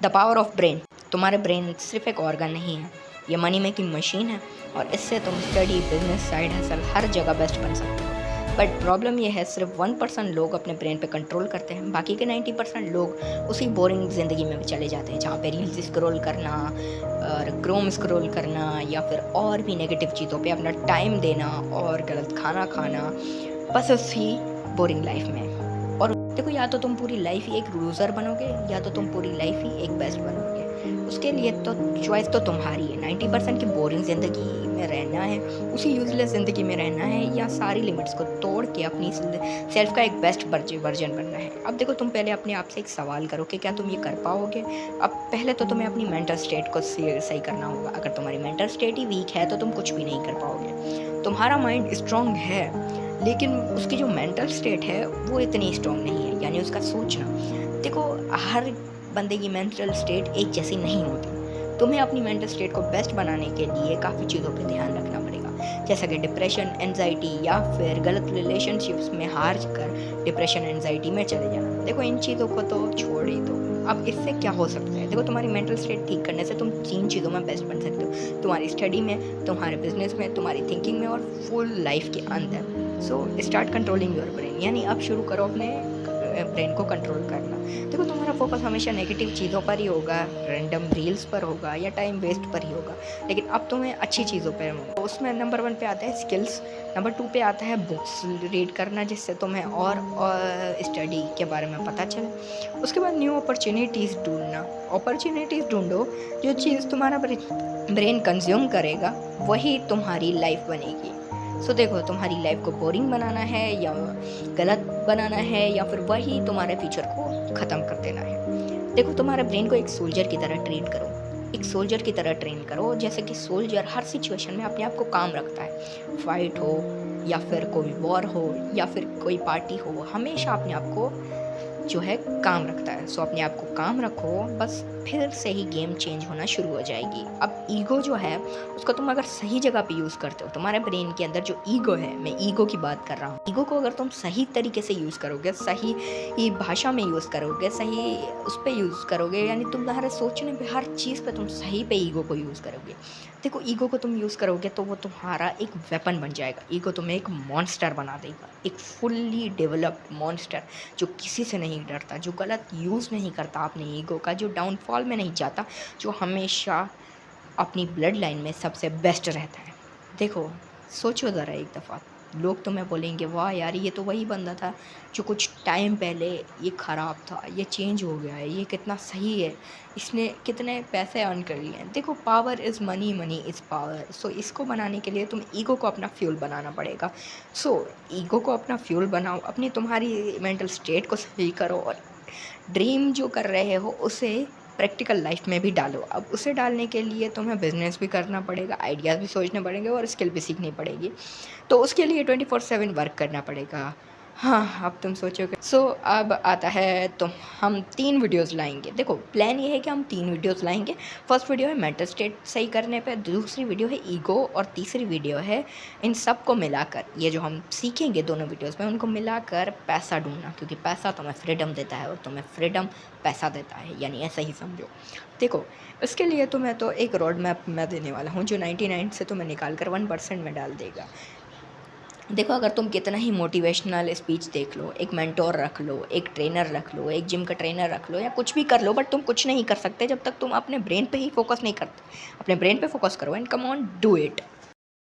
The power of brain. तुम्हारे brain सिर्फ एक ऑर्गन नहीं है, ये मनी मेकिंग मशीन है और इससे तुम स्टडी, बिजनेस, साइड हसल हर जगह बेस्ट बन सकते हो। बट प्रॉब्लम ये है सिर्फ 1% लोग अपने ब्रेन पे कंट्रोल करते हैं, बाकी के 90% लोग उसी बोरिंग ज़िंदगी में चले जाते हैं जहाँ पे रील्स स्क्रॉल करना और क्रोम स्क्रॉल करना या फिर और भी नेगेटिव चीज़ों पे अपना टाइम देना और गलत खाना खाना, बस उसी बोरिंग लाइफ में। और देखो, या तो तुम पूरी लाइफ ही एक लूज़र बनोगे या तो तुम पूरी लाइफ ही एक बेस्ट बनोगे। उसके लिए तो चॉइस तो तुम्हारी है। 90% की बोरिंग ज़िंदगी में रहना है, उसी यूजलेस ज़िंदगी में रहना है, या सारी लिमिट्स को तोड़ के अपनी सेल्फ का एक बेस्ट वर्जन बनना है। अब देखो, तुम पहले अपने आप से एक सवाल करो कि क्या तुम ये कर पाओगे। अब पहले तो तुम्हें अपनी मेंटल स्टेट को सही करना होगा। अगर तुम्हारी मेंटल स्टेट ही वीक है तो तुम कुछ भी नहीं कर पाओगे। तुम्हारा माइंड स्ट्रांग है लेकिन उसकी जो मेंटल स्टेट है वो इतनी स्ट्रांग नहीं है, यानी उसका सोचना। देखो, हर बंदे की मेंटल स्टेट एक जैसी नहीं होती। तुम्हें अपनी मेंटल स्टेट को बेस्ट बनाने के लिए काफ़ी चीज़ों पे ध्यान रखना पड़ेगा, जैसा कि डिप्रेशन, एंजाइटी या फिर गलत रिलेशनशिप्स में हार कर डिप्रेशन, एंजाइटी में चले जाना। देखो, इन चीज़ों को तो छोड़ ही दो। अब इससे क्या हो सकता है? देखो, तुम्हारी मेंटल स्टेट ठीक करने से तुम 3 चीज़ों में बेस्ट बन सकते हो, तुम्हारी स्टडी में, तुम्हारे बिजनेस में, तुम्हारी थिंकिंग में और फुल लाइफ के अंदर। So start controlling your brain, यानी अब शुरू करो अपने ब्रेन को कंट्रोल करना। देखो, तुम्हारा फोकस हमेशा नेगेटिव चीज़ों पर ही होगा, रैंडम रील्स पर होगा या टाइम वेस्ट पर ही होगा, लेकिन अब तुम्हें अच्छी चीज़ों पर होगा। उसमें नंबर 1 पे आता है स्किल्स, नंबर 2 पे आता है बुक्स रीड करना जिससे तुम्हें और स्टडी के बारे में पता चले। उसके बाद न्यू अपॉर्चुनिटीज़ ढूंढना, अपॉर्चुनिटीज़ ढूंढो। जो चीज़ तुम्हारा ब्रेन कंज्यूम करेगा वही तुम्हारी लाइफ बनेगी। सो देखो, तुम्हारी लाइफ को बोरिंग बनाना है या गलत बनाना है या फिर वही तुम्हारे फ्यूचर को ख़त्म कर देना है। देखो, तुम्हारे ब्रेन को एक सोल्जर की तरह ट्रीट करो, एक सोल्जर की तरह ट्रेन करो। जैसे कि सोल्जर हर सिचुएशन में अपने आप को काम रखता है, फाइट हो या फिर कोई वॉर हो या फिर कोई पार्टी हो, हमेशा अपने आप को जो है काम रखता है। सो अपने आप को काम रखो, बस फिर से ही गेम चेंज होना शुरू हो जाएगी। अब ईगो जो है उसको तुम अगर सही जगह पे यूज़ करते हो, तुम्हारे ब्रेन के अंदर जो ईगो है, मैं ईगो की बात कर रहा हूँ, ईगो को अगर तुम सही तरीके से यूज़ करोगे, सही ही भाषा में यूज़ करोगे, सही उस पर यूज़ करोगे, यानी तुम्हारे सोचने पे हर चीज़ पे तुम सही पे ईगो को यूज़ करोगे। देखो, ईगो को तुम यूज़ करोगे तो वो तुम्हारा एक वेपन बन जाएगा। ईगो तुम्हें एक मॉन्स्टर बना देगा, एक फुल्ली डेवलप्ड मॉन्स्टर जो किसी से नहीं डरता, जो गलत यूज़ नहीं करता अपने ईगो का, जो डाउनफॉल में नहीं जाता, जो हमेशा अपनी ब्लड लाइन में सबसे बेस्ट रहता है। देखो, सोचो ज़रा एक दफ़ा, लोग तुम्हें बोलेंगे वाह यार, ये तो वही बंदा था जो कुछ टाइम पहले ये ख़राब था, ये चेंज हो गया है, ये कितना सही है, इसने कितने पैसे अर्न कर लिए हैं। देखो, power is money, money is power. So इसको बनाने के लिए तुम ईगो को अपना फ्यूल बनाना पड़ेगा। सो ईगो को अपना फ्यूल बनाओ, अपनी तुम्हारी मेंटल स्टेट को सही करो और ड्रीम जो कर रहे हो उसे प्रैक्टिकल लाइफ में भी डालो। अब उसे डालने के लिए तुम्हें बिजनेस भी करना पड़ेगा, आइडियाज़ भी सोचने पड़ेंगे और स्किल भी सीखनी पड़ेगी। तो उसके लिए 24/7 वर्क करना पड़ेगा। हाँ, अब तुम सोचोगे। सो अब आता है तो हम 3 वीडियोज़ लाएंगे। देखो, प्लान ये है कि हम 3 वीडियोज़ लाएंगे। फर्स्ट वीडियो है मेंटल स्टेट सही करने पे, दूसरी वीडियो है ईगो और तीसरी वीडियो है इन सब को मिलाकर, ये जो हम सीखेंगे दोनों वीडियोज़ में, उनको मिलाकर पैसा ढूंढना, क्योंकि पैसा तुम्हें फ्रीडम देता है और तुम्हें फ्रीडम पैसा देता है, यानी ऐसा ही समझो। देखो, इसके लिए तुम्हें तो एक रोड मैप मैं देने वाला हूँ जो 99 से तुम्हें निकाल कर 1% में डाल देगा। देखो, अगर तुम कितना ही मोटिवेशनल स्पीच देख लो, एक मेंटोर रख लो, एक ट्रेनर रख लो, एक जिम का ट्रेनर रख लो या कुछ भी कर लो, बट तुम कुछ नहीं कर सकते जब तक तुम अपने ब्रेन पे ही फोकस नहीं करते। अपने ब्रेन पे फोकस करो and come on do it.